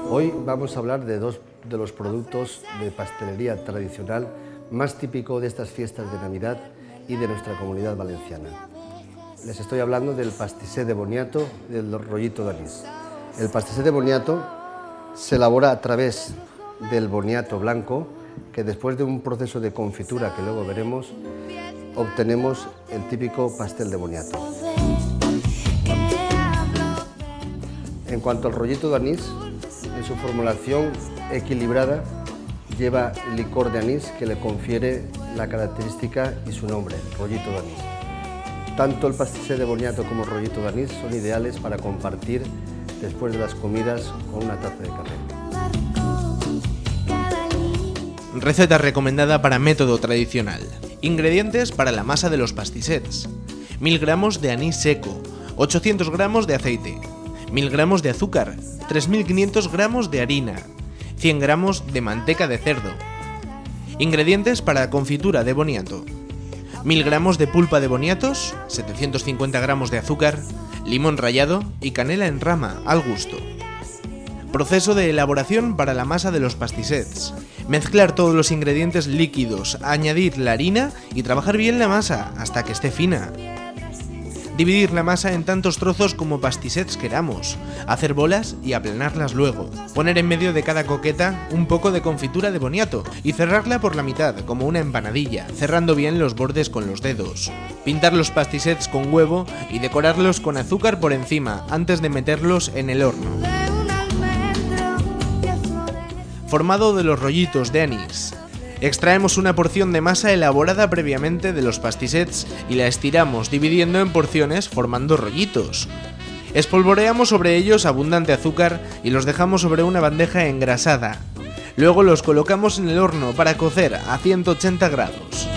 Hoy vamos a hablar de dos de los productos de pastelería tradicional más típico de estas fiestas de Navidad y de nuestra comunidad valenciana. Les estoy hablando del pastisset de boniato y del rollito de anís. El pastisset de boniato se elabora a través del boniato blanco, que después de un proceso de confitura que luego veremos, obtenemos el típico pastel de boniato. En cuanto al rollito de anís, en su formulación equilibrada lleva licor de anís que le confiere la característica y su nombre, rollito de anís. Tanto el pastisset de boniato como el rollito de anís son ideales para compartir después de las comidas con una taza de café. Receta recomendada para método tradicional. Ingredientes para la masa de los pastissets: 1000 gramos de anís seco, 800 gramos de aceite, 1000 gramos de azúcar, 3500 gramos de harina, 100 gramos de manteca de cerdo. Ingredientes para la confitura de boniato: 1000 gramos de pulpa de boniatos, 750 gramos de azúcar, limón rallado y canela en rama al gusto. Proceso de elaboración para la masa de los pastissets: mezclar todos los ingredientes líquidos, añadir la harina y trabajar bien la masa hasta que esté fina. Dividir la masa en tantos trozos como pastissets queramos, hacer bolas y aplanarlas luego. Poner en medio de cada coqueta un poco de confitura de boniato y cerrarla por la mitad como una empanadilla, cerrando bien los bordes con los dedos. Pintar los pastissets con huevo y decorarlos con azúcar por encima antes de meterlos en el horno. Formado de los rollitos de anís. Extraemos una porción de masa elaborada previamente de los pastissets y la estiramos dividiendo en porciones formando rollitos. Espolvoreamos sobre ellos abundante azúcar y los dejamos sobre una bandeja engrasada. Luego los colocamos en el horno para cocer a 180 grados.